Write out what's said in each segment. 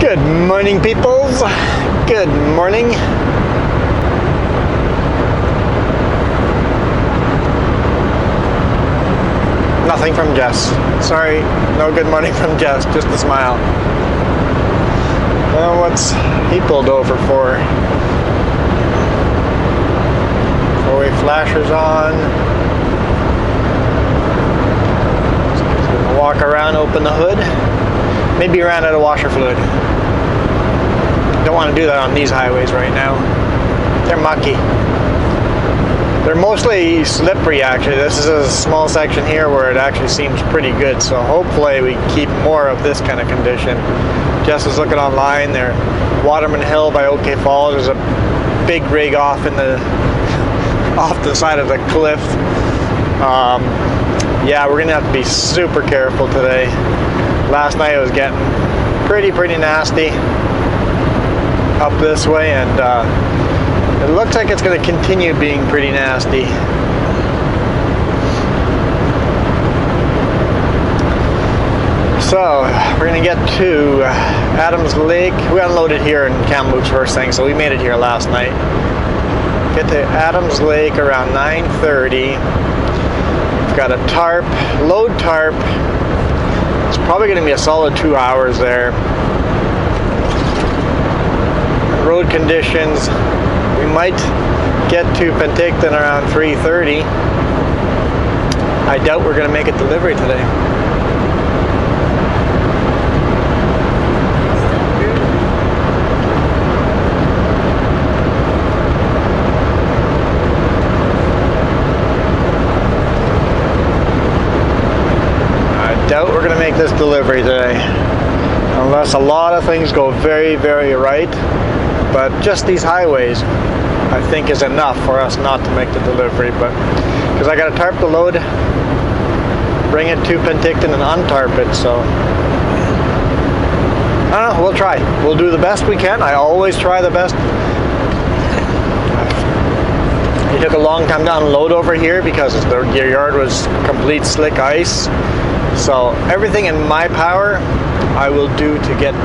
Good morning, peoples. Good morning. Nothing from Jess. Sorry, no good morning from Jess, just a smile. Well, what's he pulled over for? Four-way flashers on. Walk around, open the hood. Maybe you ran out of washer fluid. Don't want to do that on these highways right now. They're mucky. They're mostly slippery, actually. This is a small section here where it actually seems pretty good, so hopefully we keep more of this kind of condition. Jess was looking online there. Waterman Hill by OK Falls. There's a big rig off in the off the side of the cliff. Yeah, we're gonna have to be super careful today. Last night it was getting pretty nasty up this way, and it looks like it's going to continue being pretty nasty. So we're going to get to Adams Lake. We unloaded here in Kamloops first thing, so we made it here last night. Get to Adams Lake around 9:30. We've got a tarp, load tarp. It's probably going to be a solid 2 hours there. Road conditions, we might get to Penticton around 3:30. I doubt we're going to make a delivery today. I doubt we're going to make this delivery today, unless a lot of things go very right. But just these highways, I think, is enough for us not to make the delivery. But because I got to tarp the load, bring it to Penticton and untarp it, so I don't know. We'll try. We'll do the best we can. I always try the best. It took a long time to unload over here because your yard was complete slick ice. So everything in my power, I will do to get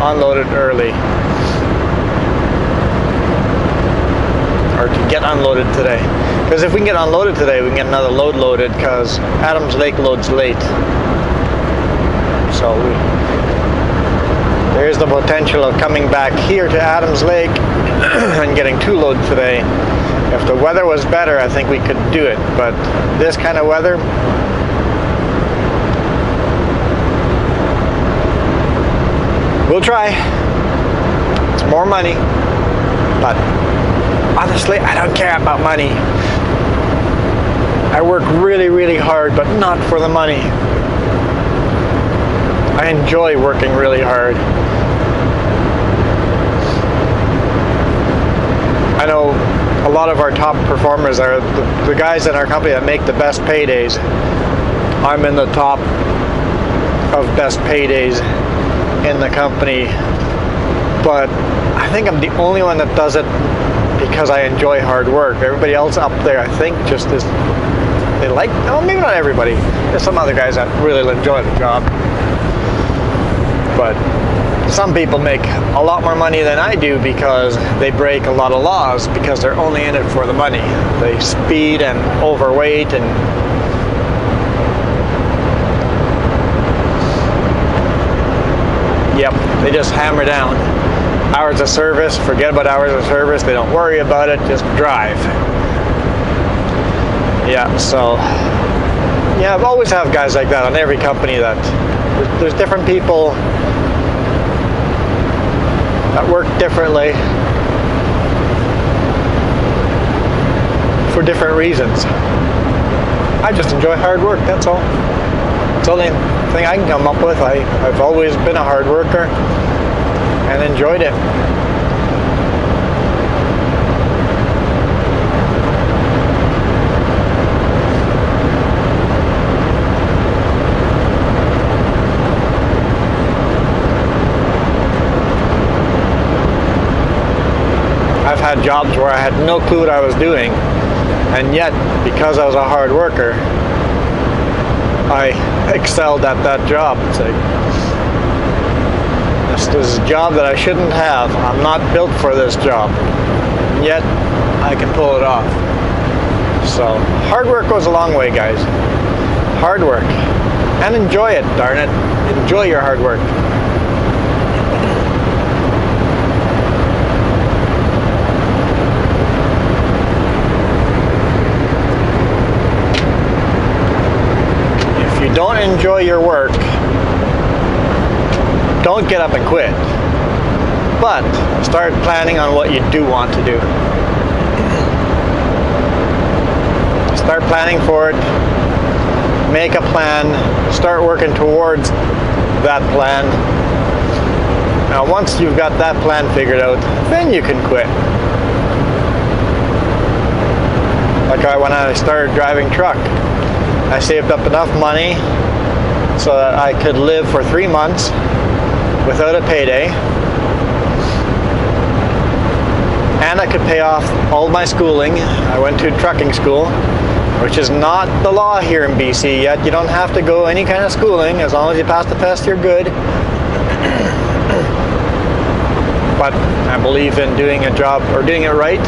unloaded early. Or to get unloaded today. Because if we can get unloaded today, we can get another load loaded, because Adams Lake loads late. So there's the potential of coming back here to Adams Lake and getting two loads today. If the weather was better, I think we could do it. But this kind of weather, we'll try. It's more money, but honestly, I don't care about money. I work really hard, but not for the money. I enjoy working really hard. I know a lot of our top performers are the guys in our company that make the best paydays. I'm in the top of best paydays in the company, but I think I'm the only one that does it because I enjoy hard work. Everybody else up there, I think, just is, they like, no, maybe not everybody. There's some other guys that really enjoy the job. But some people make a lot more money than I do because they break a lot of laws because they're only in it for the money. They speed and overweight and yep, they just hammer down. Hours of service, forget about hours of service, they don't worry about it, just drive. Yeah, so, yeah, I've always have guys like that on every company. That there's different people that work differently for different reasons. I just enjoy hard work, that's all. It's the only thing I can come up with. I've always been a hard worker and enjoyed it. I've had jobs where I had no clue what I was doing, and yet, because I was a hard worker, I excelled at that job. It's like, This is a job that I shouldn't have. I'm not built for this job. Yet, I can pull it off. So, hard work goes a long way, guys. Hard work. And enjoy it, darn it. Enjoy your hard work. If you don't enjoy your work, don't get up and quit. But start planning on what you do want to do. Start planning for it. Make a plan. Start working towards that plan. Now, once you've got that plan figured out, then you can quit. Like when I started driving truck, I saved up enough money so that I could live for 3 months without a payday. And I could pay off all my schooling. I went to trucking school, which is not the law here in BC yet. You don't have to go any kind of schooling. As long as you pass the test, you're good. But I believe in doing a job, or doing it right.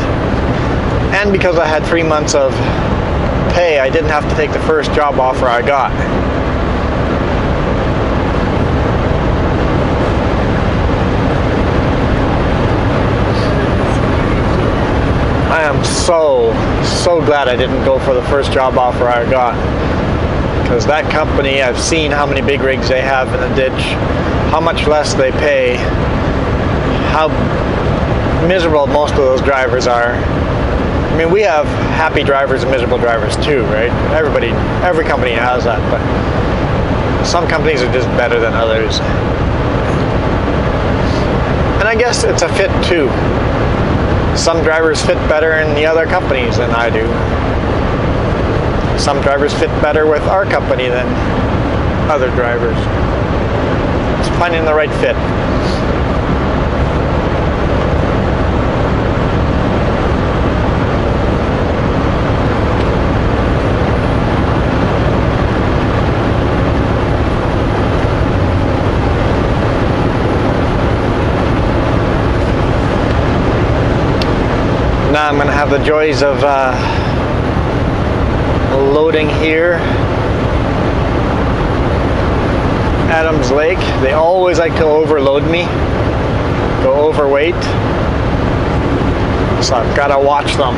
And because I had 3 months of pay, I didn't have to take the first job offer I got. I am so glad I didn't go for the first job offer I got, because that company, I've seen how many big rigs they have in the ditch, how much less they pay, how miserable most of those drivers are. I mean, we have happy drivers and miserable drivers too, right? Every company has that, but some companies are just better than others. And I guess it's a fit too. Some drivers fit better in the other companies than I do. Some drivers fit better with our company than other drivers. It's finding the right fit. Now I'm going to have the joys of loading here. Adams Lake. They always like to overload me, go overweight. So I've got to watch them.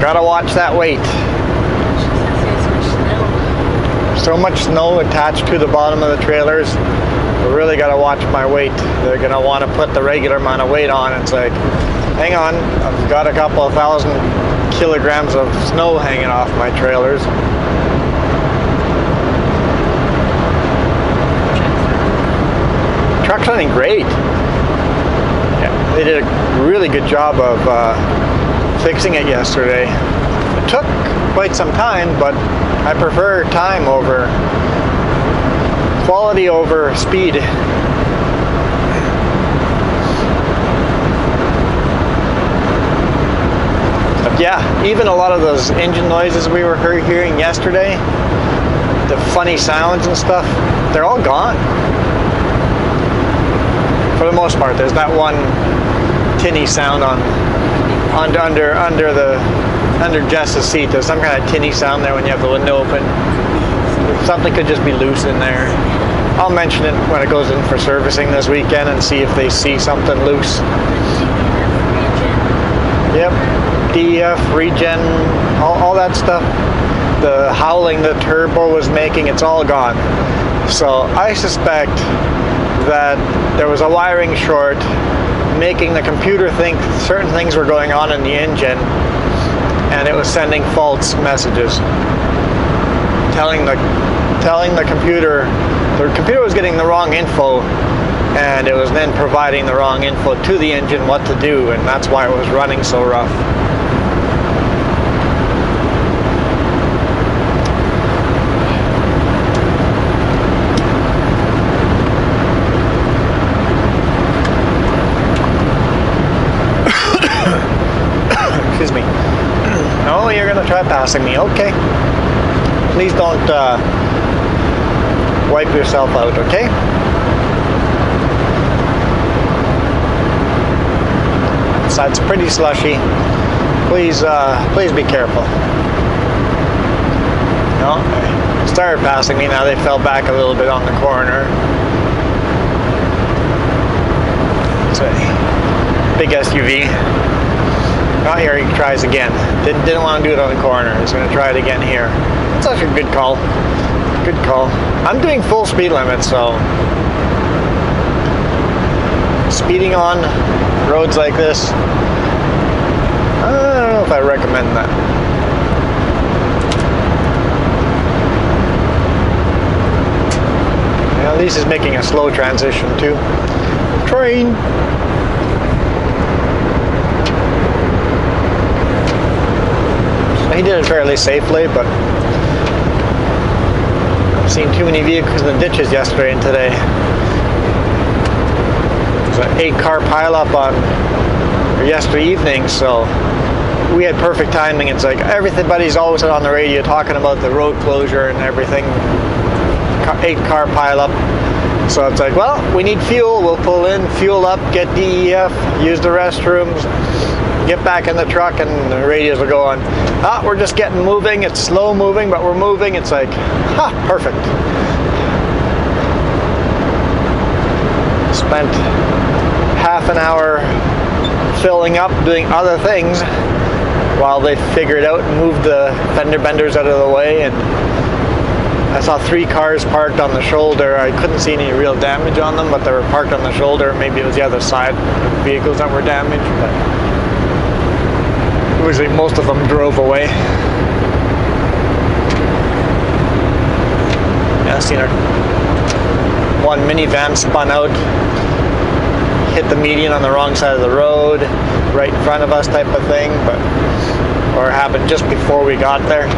Got to watch that weight. So much snow attached to the bottom of the trailers. I really got to watch my weight. They're going to want to put the regular amount of weight on. It's like, hang on, I've got a couple of 1,000 kilograms of snow hanging off my trailers. Truck's running great. Yeah, they did a really good job of fixing it yesterday. It took quite some time, but I prefer time over quality over speed. Yeah, even a lot of those engine noises we were hearing yesterday, the funny sounds and stuff, they're all gone. For the most part, there's that one tinny sound under Jess's seat. There's some kind of tinny sound there when you have the window open. Something could just be loose in there. I'll mention it when it goes in for servicing this weekend and see if they see something loose. Yep. DEF, regen, all that stuff, the howling the turbo was making, it's all gone. So I suspect that there was a wiring short making the computer think certain things were going on in the engine, and it was sending false messages, telling the computer was getting the wrong info, and it was then providing the wrong info to the engine what to do, and that's why it was running so rough. Excuse me. Oh, you're gonna try passing me. Okay. Please don't wipe yourself out, okay? It's pretty slushy. Please be careful. No, they started passing me. Now they fell back a little bit on the corner. It's a big SUV. Oh, here he tries again. Didn't want to do it on the corner. He's going to try it again here. It's actually a good call. Good call. I'm doing full speed limit, so speeding on roads like this, I don't know if I recommend that. Yeah, at least he's making a slow transition too. Train. He did it fairly safely, but I've seen too many vehicles in the ditches yesterday and today. There's an 8-car pileup on yesterday evening, so we had perfect timing. It's like everybody's always on the radio talking about the road closure and everything. 8-car pileup. So it's like, well, we need fuel. We'll pull in, fuel up, get DEF, use the restrooms, get back in the truck, and the radios will go on. Ah, we're just getting moving. It's slow moving, but we're moving. It's like, perfect. Spent half an hour filling up, doing other things while they figured out and moved the fender benders out of the way. And I saw 3 cars parked on the shoulder. I couldn't see any real damage on them, but they were parked on the shoulder. Maybe it was the other side vehicles that were damaged, but usually most of them drove away. Yeah, I seen one minivan spun out, hit the median on the wrong side of the road, right in front of us type of thing, or it happened just before we got there.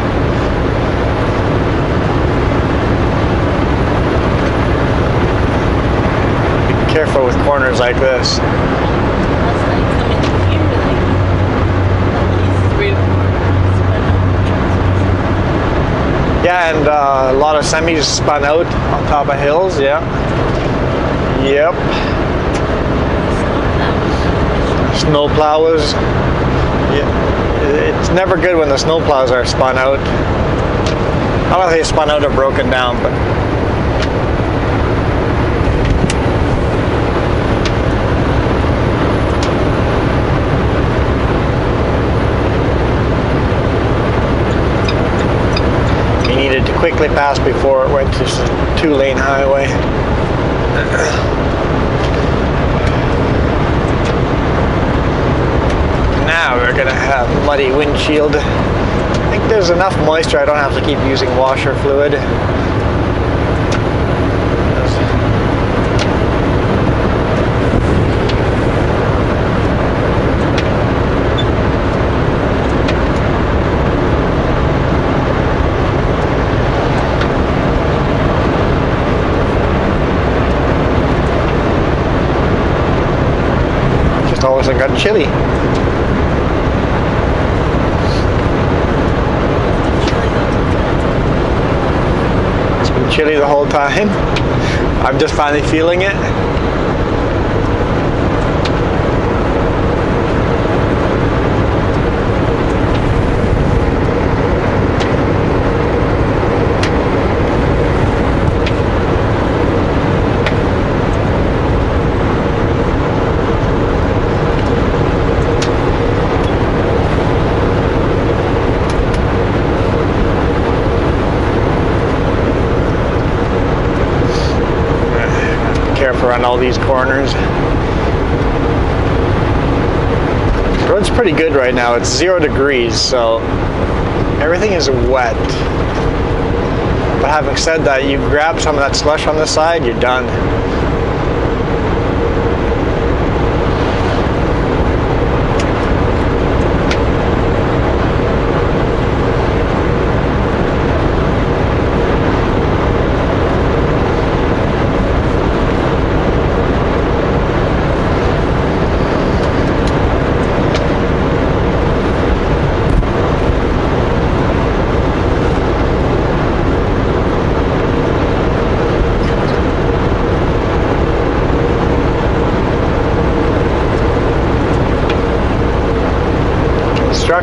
Be careful with corners like this. Yeah, and a lot of semis spun out on top of hills, yeah. Yep. Snowplows. Yeah. It's never good when the snowplows are spun out. I don't know if they spun out or broken down, but needed to quickly pass before it went to 2-lane highway. Now we're gonna have muddy windshield. I think there's enough moisture I don't have to keep using washer fluid. All of a sudden got chilly. It's been chilly the whole time. I'm just finally feeling it. Around all these corners. The road's pretty good right now. It's 0 degrees, so everything is wet. But having said that, you grab some of that slush on the side, you're done.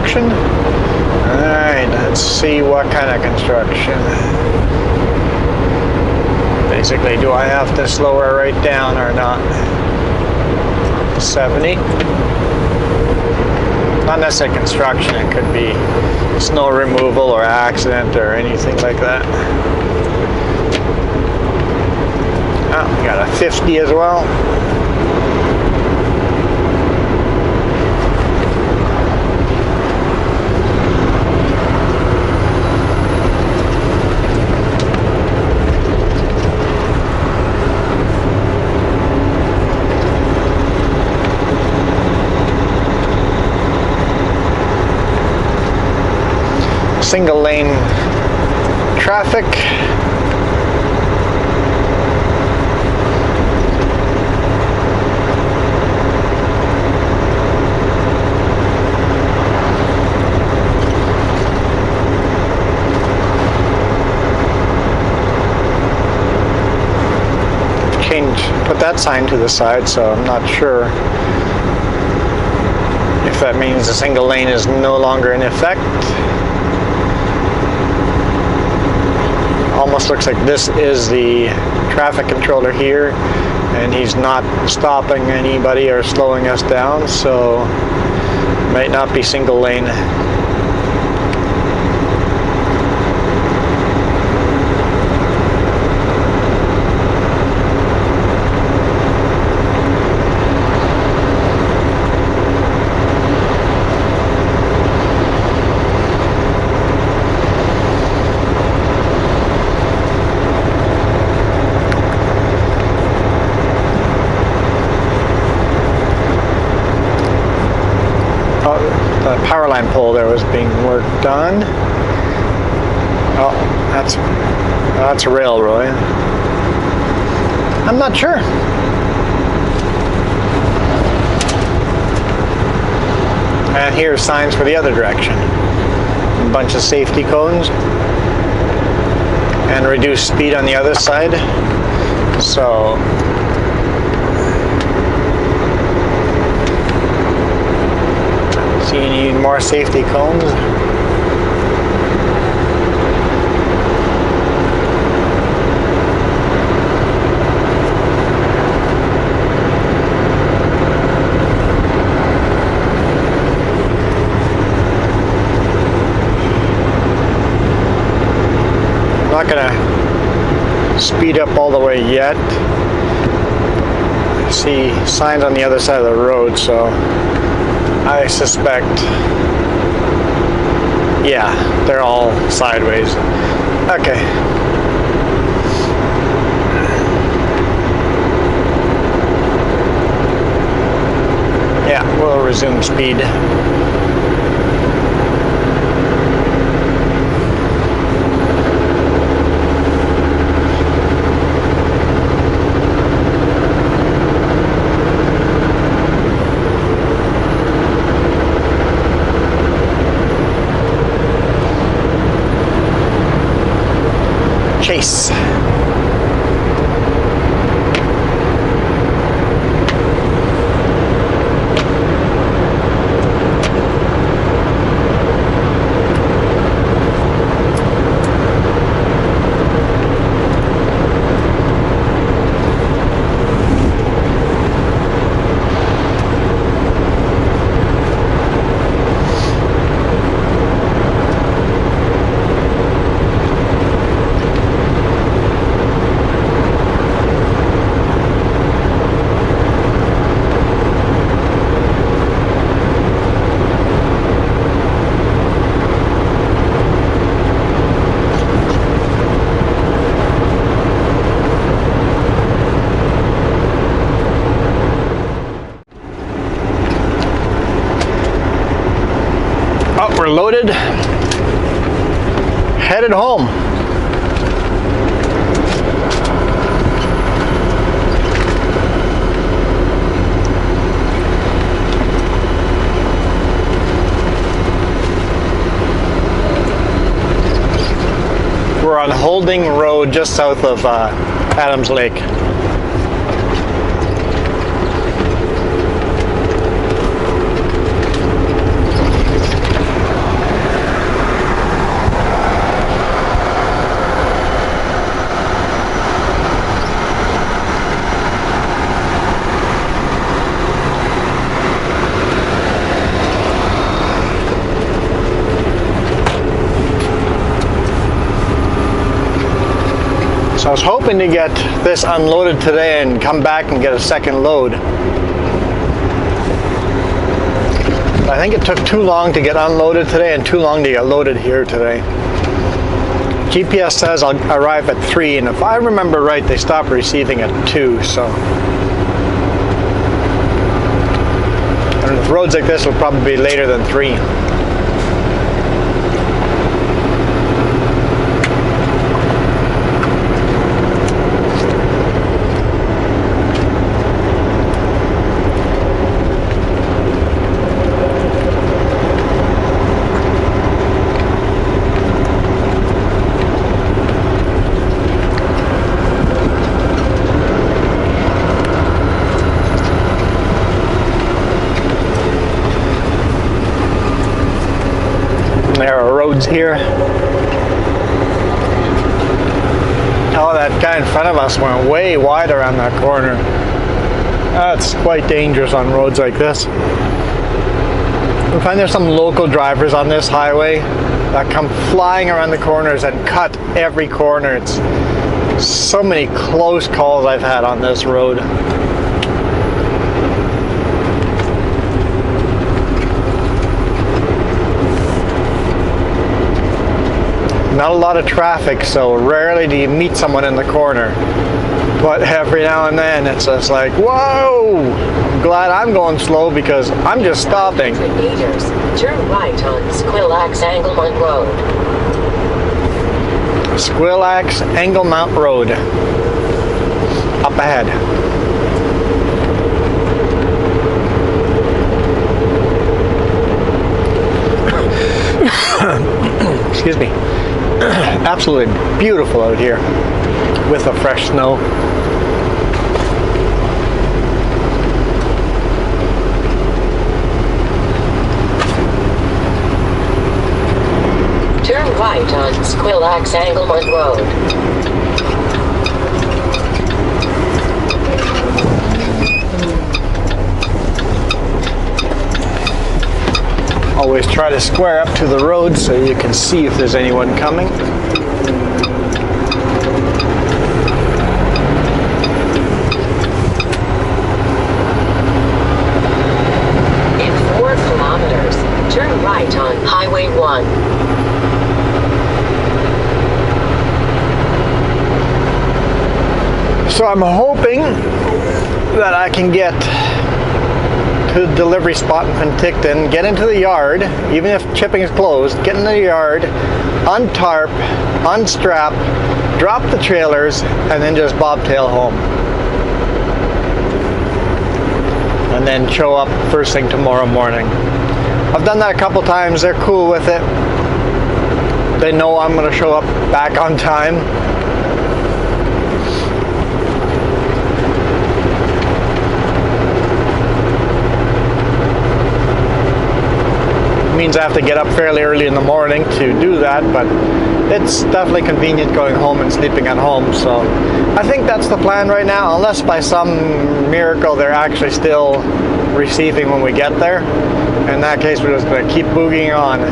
construction. Alright, let's see what kind of construction. Basically, do I have to slow her right down or not? 70. Not necessarily construction, it could be snow removal or accident or anything like that. Oh, we got a 50 as well. Single lane traffic. Put that sign to the side, so I'm not sure if that means the single lane is no longer in effect. Almost looks like this is the traffic controller here, and he's not stopping anybody or slowing us down, so might not be single lane. The power line pole there was being worked on. Oh, that's a railroad. I'm not sure. And here's signs for the other direction. A bunch of safety cones. And reduced speed on the other side. So you need more safety cones. I'm not gonna speed up all the way yet. I see signs on the other side of the road, so I suspect, yeah, they're all sideways. Okay. Yeah, we'll resume speed. Chase. We're loaded, headed home. We're on Holding Road just south of Adams Lake. So I was hoping to get this unloaded today and come back and get a second load. I think it took too long to get unloaded today and too long to get loaded here today. GPS says I'll arrive at 3, and if I remember right, they stopped receiving at 2, so. And with roads like this, it'll probably be later than 3. There are roads here. Oh, that guy in front of us went way wide around that corner. That's quite dangerous on roads like this. I find there's some local drivers on this highway that come flying around the corners and cut every corner. It's so many close calls I've had on this road. Not a lot of traffic, so rarely do you meet someone in the corner. But every now and then it's just like, whoa! I'm glad I'm going slow because I'm just stopping. 100 meters. Turn right on Squillax Anglemont Road. Squillax Anglemont Road. Up ahead. Excuse me. Absolutely beautiful out here with the fresh snow. Turn right on Squillax Anglemont Road. Always try to square up to the road so you can see if there's anyone coming. In 4 kilometers, turn right on Highway 1. So I'm hoping that I can get to the delivery spot in Penticton, get into the yard, even if chipping is closed, get in the yard, untarp, unstrap, drop the trailers, and then just bobtail home. And then show up first thing tomorrow morning. I've done that a couple times, they're cool with it. They know I'm going to show up back on time. Means I have to get up fairly early in the morning to do that, but it's definitely convenient going home and sleeping at home. So I think that's the plan right now, unless by some miracle they're actually still receiving when we get there. In that case, we're just going to keep boogieing on.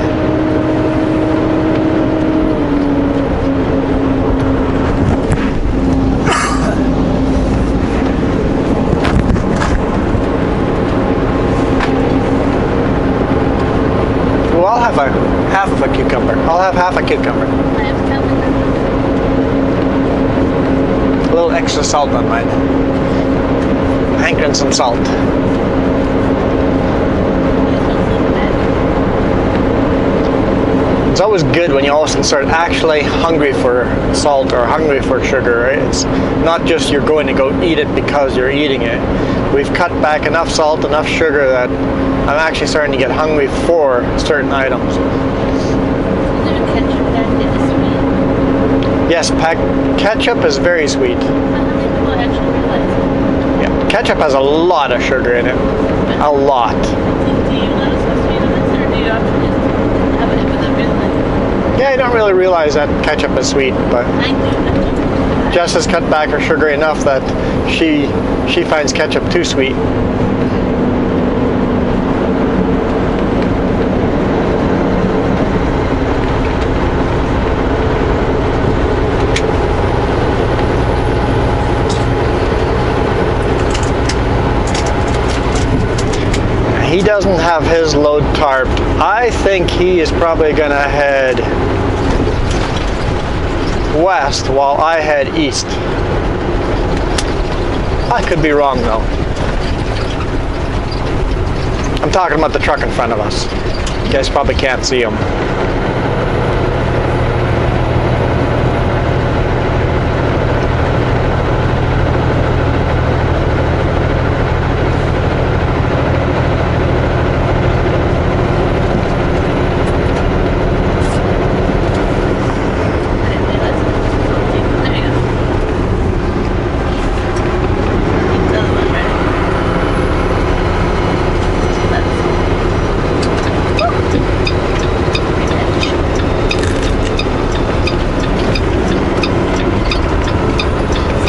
I'll have half of a cucumber. I'll have half a cucumber. A little extra salt on mine. Hankering some salt. It's always good when you all of a sudden start actually hungry for salt or hungry for sugar, right? It's not just you're going to go eat it because you're eating it. We've cut back enough salt, enough sugar that I'm actually starting to get hungry for certain items. Yes, ketchup is very sweet. Yeah, ketchup has a lot of sugar in it. A lot. Do you notice how sweet it is, or do you actually have it with a bit? Yeah, I don't really realize that ketchup is sweet, but I do. Jess has cut back her sugar enough that she finds ketchup too sweet. he doesn't have his load tarped. I think he is probably gonna head west while I head east. I could be wrong though. I'm talking about the truck in front of us. You guys probably can't see him.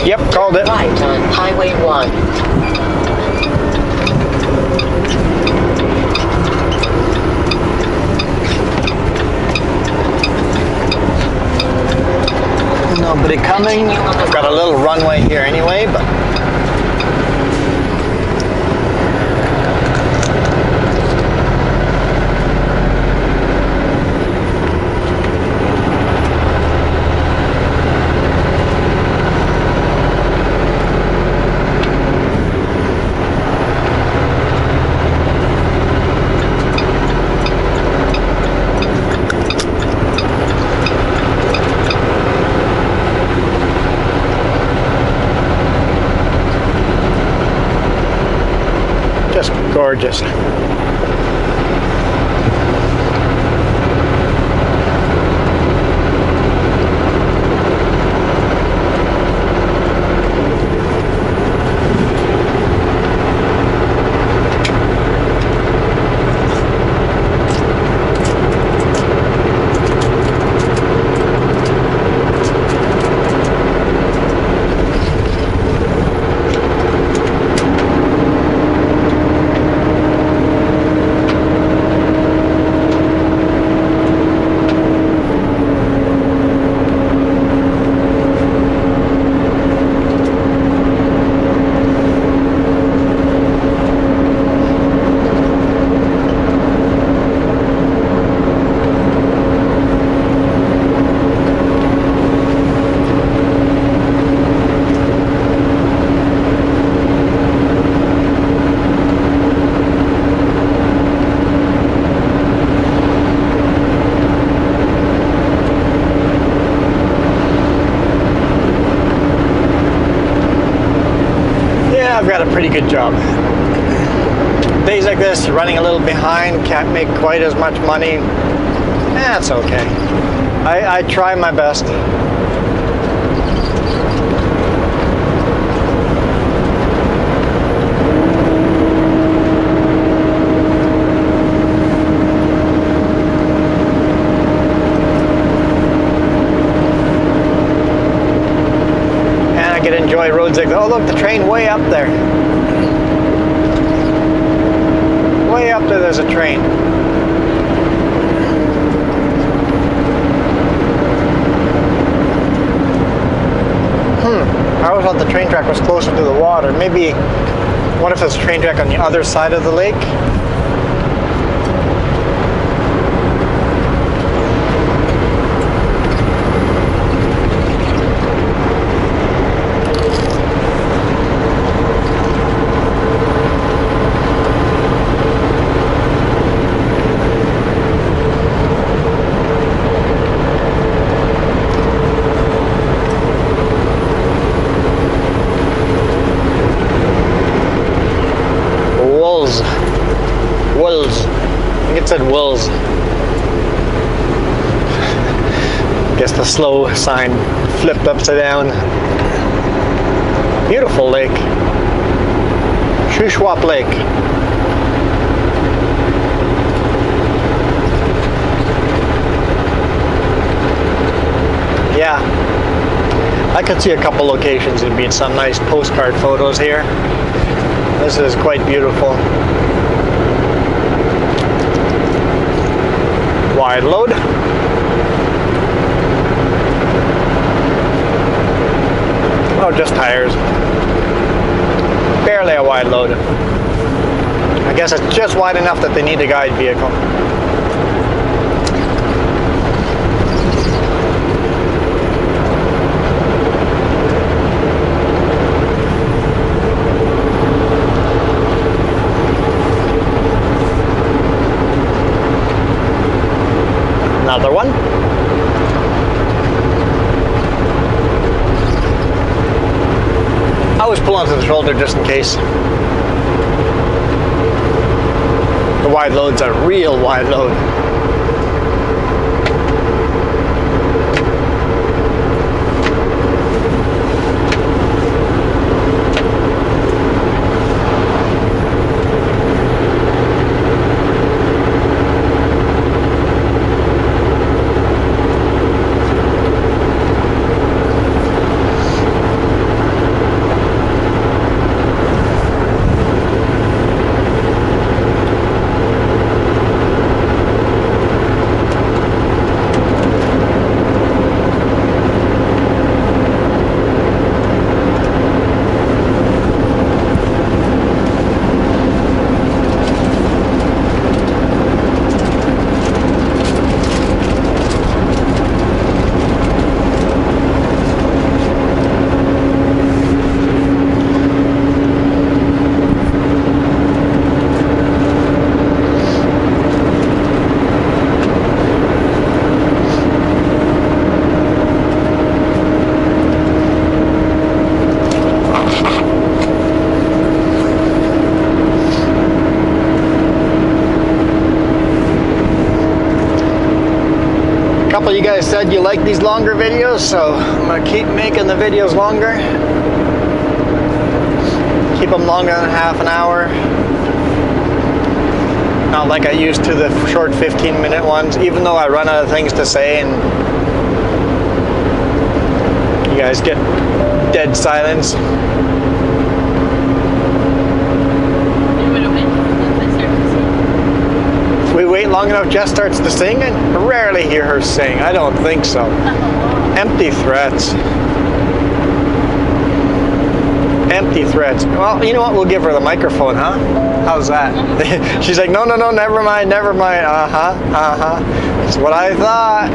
Yep, called it. Right on Highway 1. Nobody coming. I've got a little runway here anyway, but just gorgeous. I've got a pretty good job. Days like this, running a little behind, can't make quite as much money. That's okay. I try my best. Enjoy Roadside. Oh look, the train way up there. Way up there there's a train. I always thought the train track was closer to the water. Maybe, what if there's a train track on the other side of the lake? Wills. I think it said Wills. Guess the slow sign flipped upside down. Beautiful lake. Shuswap Lake. Yeah. I could see a couple locations and be some nice postcard photos here. This is quite beautiful. Wide load. Oh, just tires. Barely a wide load. I I guess it's just wide enough that they need a guide vehicle. Another one. I always pull onto the shoulder just in case. The wide load's a real wide load. You guys said you like these longer videos, so I'm gonna keep making the videos longer. Keep them longer than half an hour. Not like I used to the short 15-minute ones, even though I run out of things to say and you guys get dead silence. We wait long enough, Jess starts to sing, and rarely hear her sing. I don't think so. Empty threats. Empty threats. Well, you know what? We'll give her the microphone, huh? How's that? She's like, no, never mind. That's what I thought.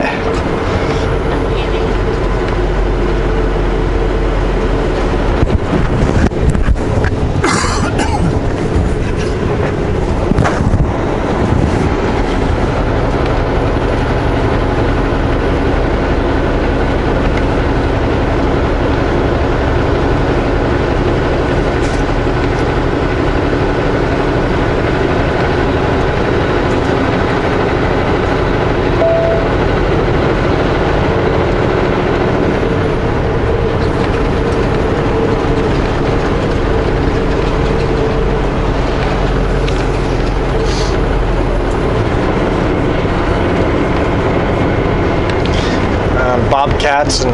Bobcats and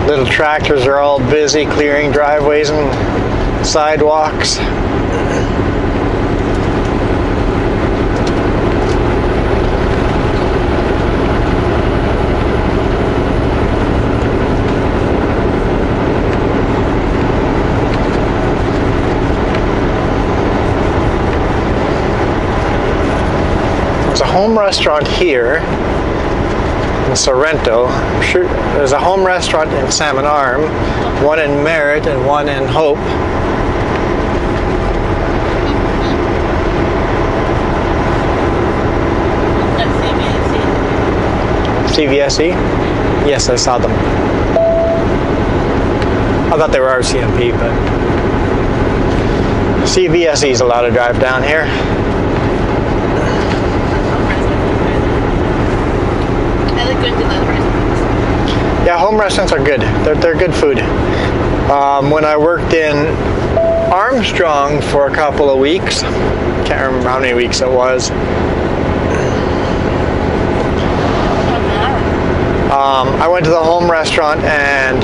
little tractors are all busy clearing driveways and sidewalks. There's a home restaurant here in Sorrento. Sure, there's a home restaurant in Salmon Arm, one in Merritt and one in Hope. CVSE? Yes, I saw them. I thought they were RCMP, but CVSE is allowed to drive down here. Yeah, home restaurants are good. They're good food. When I worked in Armstrong for a couple of weeks, can't remember how many weeks it was. I went to the home restaurant and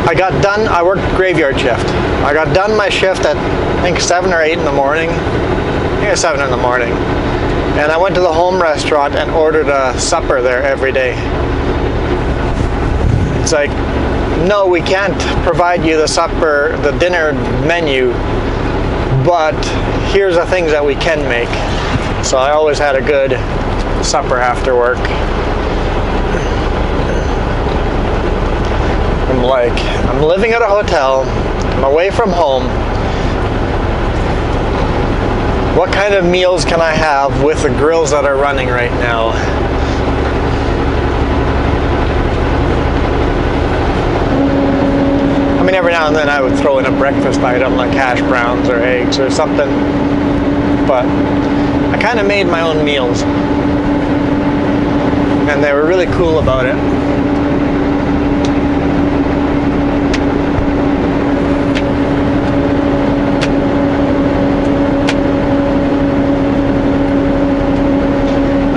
I got done. I worked graveyard shift. I got done my shift at I think 7 or 8 in the morning. I think it was 7 in the morning. And I went to the home restaurant and ordered a supper there every day. It's like, no, we can't provide you the supper, the dinner menu but here's the things that we can make. So I always had a good supper after work. I'm living at a hotel, I'm away from home. What kind of meals can I have with the grills that are running right now? I mean, every now and then I would throw in a breakfast item like hash browns or eggs or something, but I kind of made my own meals, and they were really cool about it.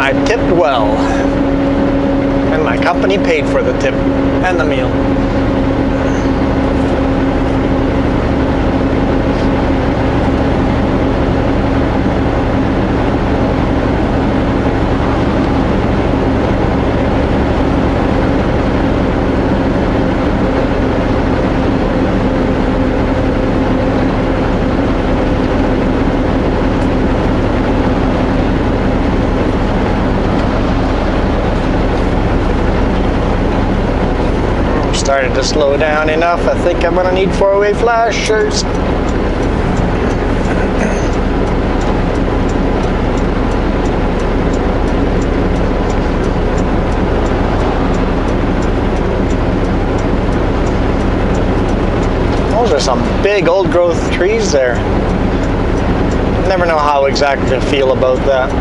I tipped well, and my company paid for the tip and the meal. Started to slow down enough. I think I'm gonna need four-way flashers. Those are some big old growth trees there. Never know how exactly to feel about that.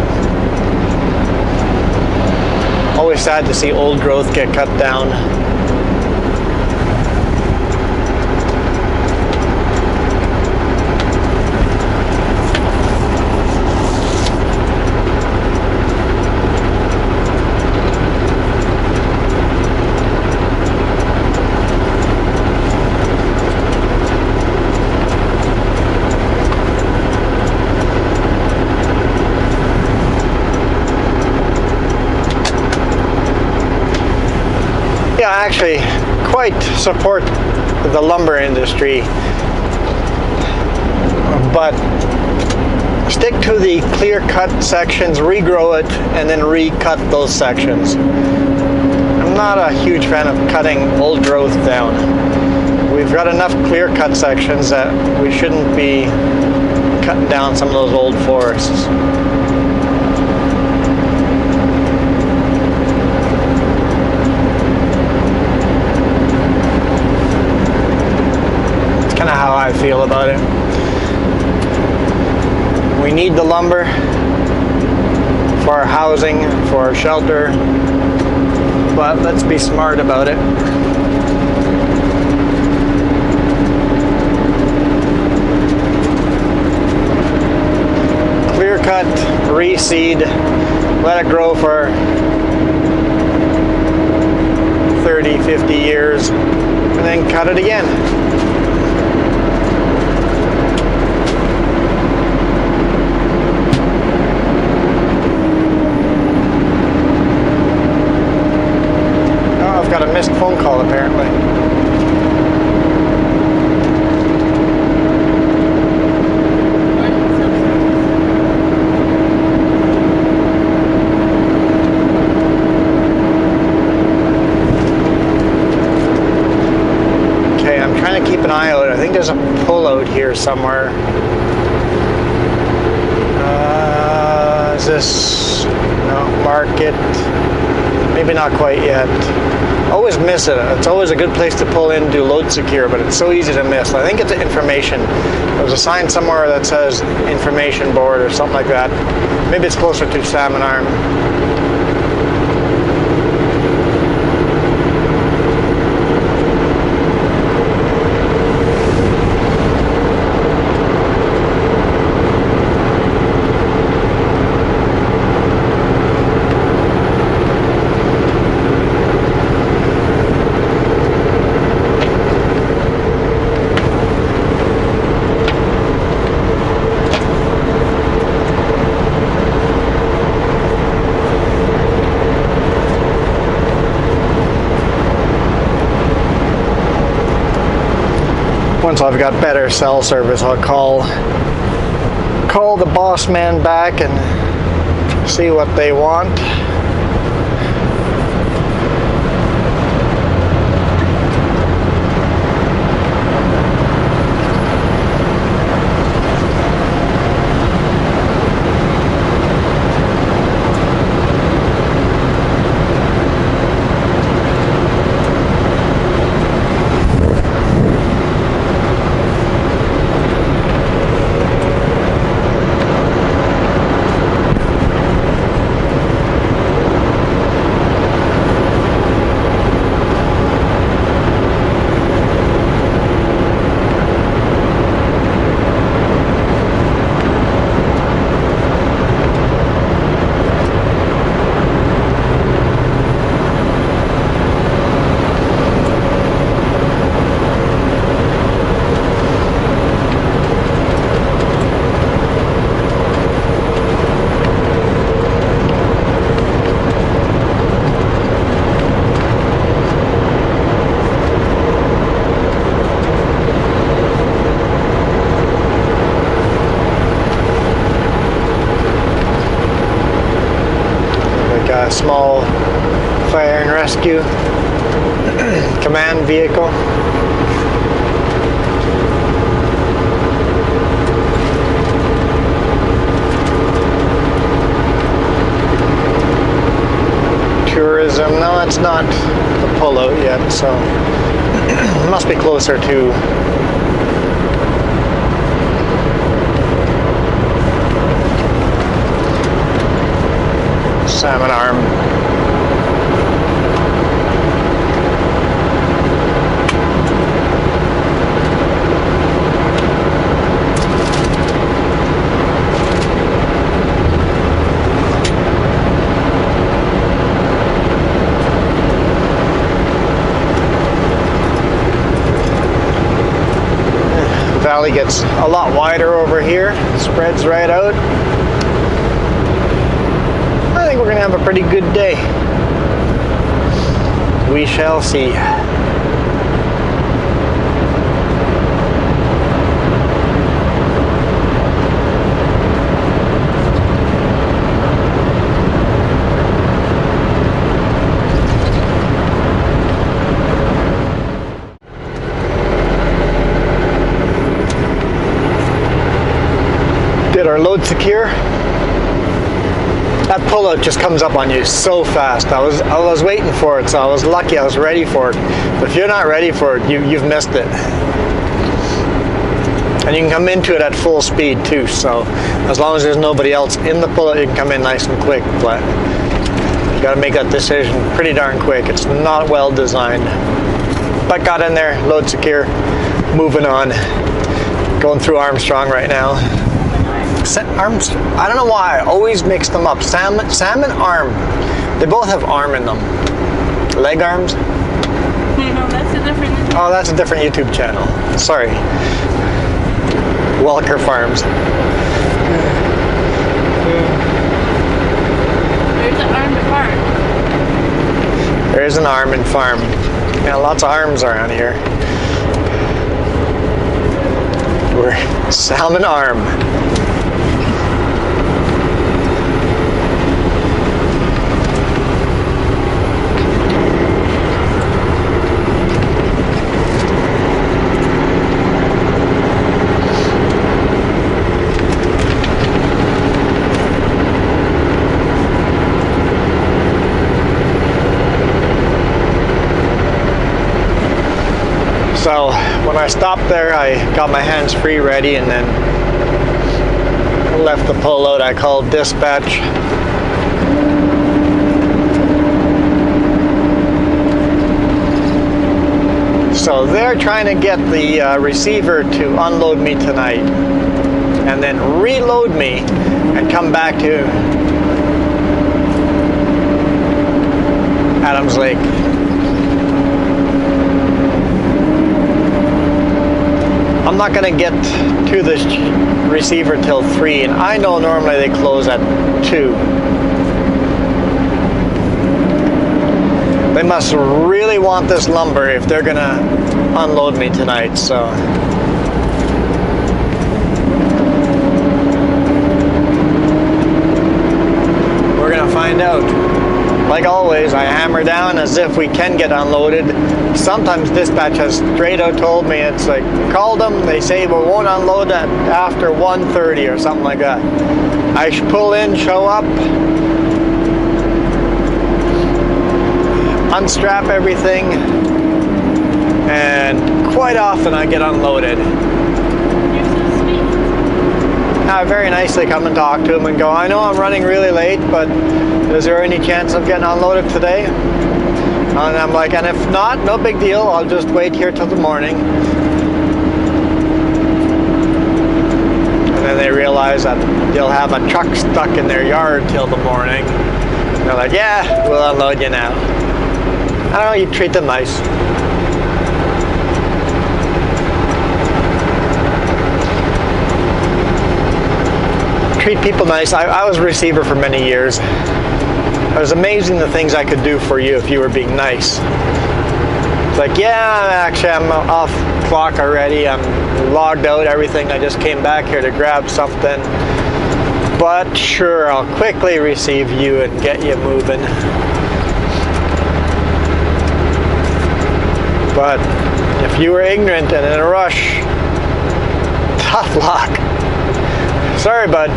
Always sad to see old growth get cut down. I actually quite support the lumber industry, but stick to the clear cut sections, regrow it, and then recut those sections. I'm not a huge fan of cutting old growth down. We've got enough clear cut sections that we shouldn't be cutting down some of those old forests. Kind of how I feel about it. We need the lumber for our housing, for our shelter, but let's be smart about it. Clear cut, reseed, let it grow for 30, 50 years, and then cut it again. Got a missed phone call apparently. Okay, I'm trying to keep an eye out. I think there's a pullout here somewhere. Is this no market? Maybe not quite yet. Always miss it. It's always a good place to pull in, do load secure, but it's so easy to miss. I think it's information. There's a sign somewhere that says information board or something like that. Maybe it's closer to Salmon Arm. Once I've got better cell service, I'll call call the boss man back and see what they want. Small fire and rescue command vehicle. Tourism, no, it's not the pullout yet, so it must be closer to salmon arm. The valley gets a lot wider over here, spreads right out. I think we're going to have a pretty good day. We shall see. Did our load secure? That pullout just comes up on you so fast. I was waiting for it, so I was lucky I was ready for it. But if you're not ready for it, you've missed it. And you can come into it at full speed too, so as long as there's nobody else in the pullout, you can come in nice and quick. But you gotta make that decision pretty darn quick. It's not well designed. But got in there, load secure, moving on. Going through Armstrong right now. I don't know why I always mix them up. Salmon arm. They both have arm in them. Leg arms? No, that's a different. Oh, that's a different YouTube channel. Sorry. Welker Farms. There's an arm to farm. There's an arm and farm. Yeah, lots of arms around here. We're salmon arm. So when I stopped there, I got my hands free ready and then left the pullout. I called dispatch. So they're trying to get the receiver to unload me tonight and then reload me and come back to Adams Lake. I'm not going to get to this receiver till 3, and I know normally they close at 2. They must really want this lumber if they're going to unload me tonight, so. highways, I hammer down as if we can get unloaded. Sometimes dispatch has straight out told me, it's like, called them, they say we won't unload that after 1:30 or something like that. I pull in, show up, unstrap everything, and quite often I get unloaded. You're so sweet. I very nicely come and talk to them and go, I know I'm running really late, but is there any chance of getting unloaded today? And I'm like, and if not, no big deal, I'll just wait here till the morning. And then they realize that they'll have a truck stuck in their yard till the morning. They're like, yeah, we'll unload you now. I don't know, you treat them nice. Treat people nice. I was a receiver for many years. It was amazing the things I could do for you if you were being nice. It's like, yeah, actually I'm off clock already. I'm logged out, everything. I just came back here to grab something. But sure, I'll quickly receive you and get you moving. But if you were ignorant and in a rush, tough luck. Sorry, bud.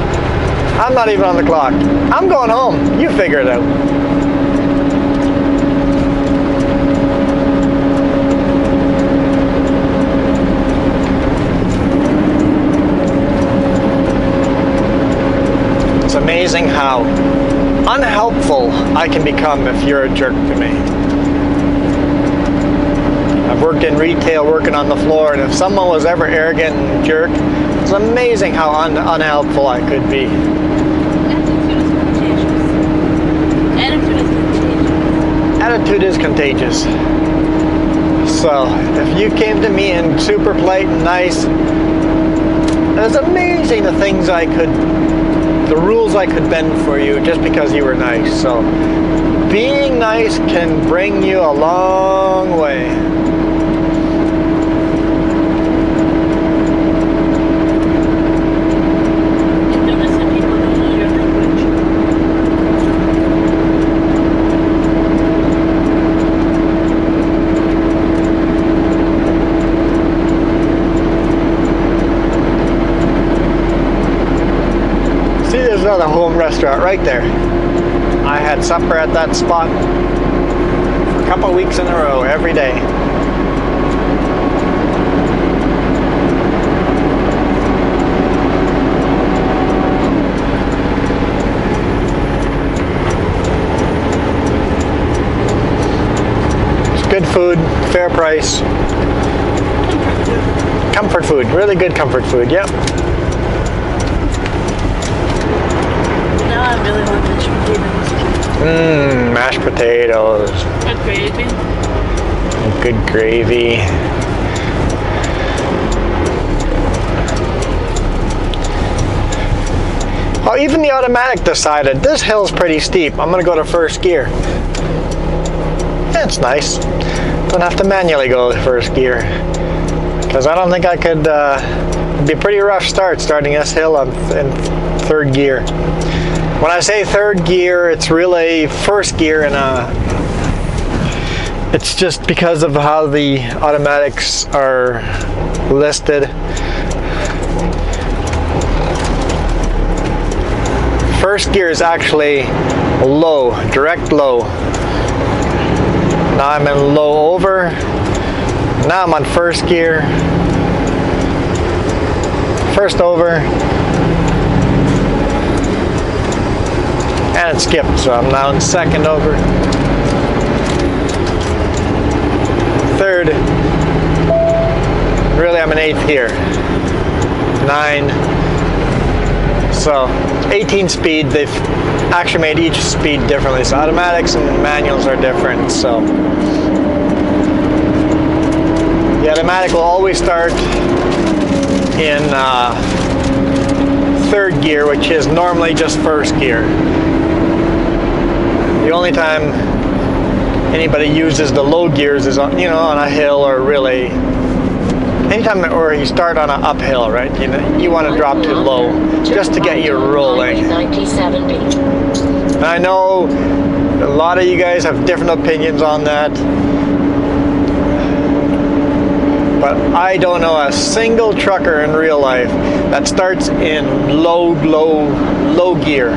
I'm not even on the clock. I'm going home. You figure it out. It's amazing how unhelpful I can become if you're a jerk to me. I've worked in retail, working on the floor, and if someone was ever arrogant and jerk, it's amazing how unhelpful I could be. Attitude is contagious. So, if you came to me and super polite and nice, it's amazing the things I could, the rules I could bend for you just because you were nice. So, being nice can bring you a long way. There's another home restaurant right there. I had supper at that spot for a couple of weeks in a row, every day. It's good food, fair price. Comfort food, really good comfort food, yep. I really want mashed potatoes. Mashed potatoes. A gravy. Good gravy. Oh, even the automatic decided this hill's pretty steep. I'm gonna go to first gear. That's nice. Don't have to manually go to first gear. Because I don't think I could, it'd be a pretty rough start starting this hill in third gear. When I say third gear, it's really first gear in it's just because of how the automatics are listed. First gear is actually low, direct low. Now I'm in low over. Now I'm on first gear. First over. And it skipped, so I'm now in second over. Third. Really, I'm in eighth here. 9. So, 18 speed. They've actually made each speed differently. So, automatics and manuals are different. So, the automatic will always start in third gear, which is normally just first gear. The only time anybody uses the low gears is on, on a hill, or really anytime, or you start on an uphill, right? You want to drop too low just to get you rolling. And I know A lot of you guys have different opinions on that. But I don't know a single trucker in real life that starts in low gear,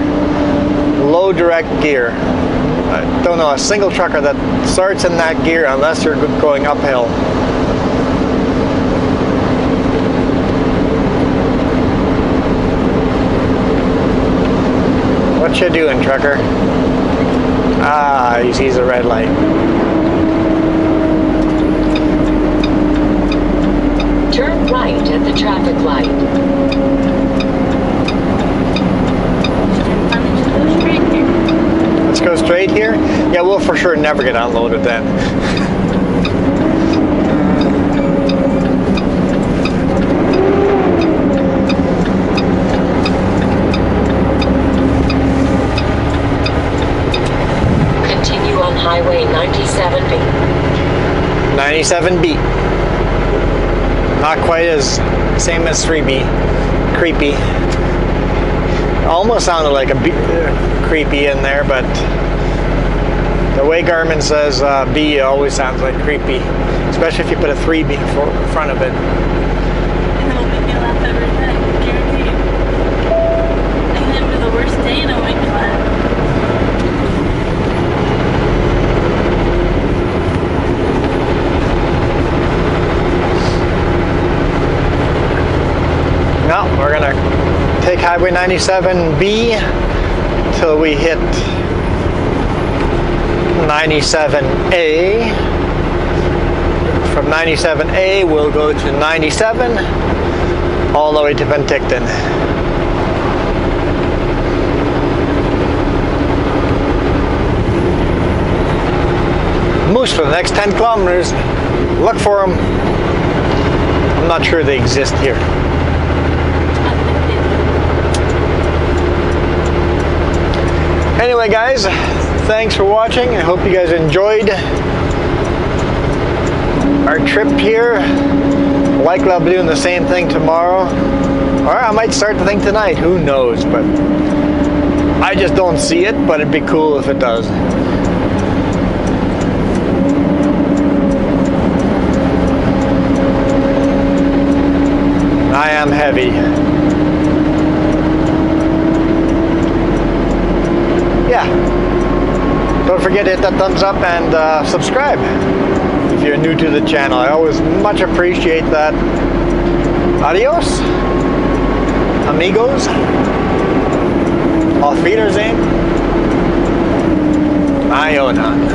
low direct gear. I don't know a single trucker that starts in that gear unless you're going uphill. What you doing, trucker? Ah, he sees a red light. Turn right at the traffic light. Let's go straight here? Yeah, we'll for sure never get unloaded then. Continue on Highway 97B. 97B. Not quite as same as 3B. Creepy. Almost sounded like a creepy in there, but the way Garmin says B always sounds like creepy, especially if you put a 3B in front of it. And it'll make you laugh every day, guarantee you. And then for the worst day, it'll make you laugh. No, we're gonna take Highway 97B till we hit 97A. From 97A, we'll go to 97, all the way to Penticton. Moose for the next 10 kilometers. Look for them. I'm not sure they exist here. Anyway, guys, thanks for watching. I hope you guys enjoyed our trip here. Likely I'll be doing the same thing tomorrow. Or I might start the thing tonight. Who knows? But I just don't see it, but it'd be cool if it does. I am heavy. Yeah. Don't forget to hit that thumbs up and subscribe if you're new to the channel. I always much appreciate that. Adios, amigos. Auf Wiedersehen. Iona.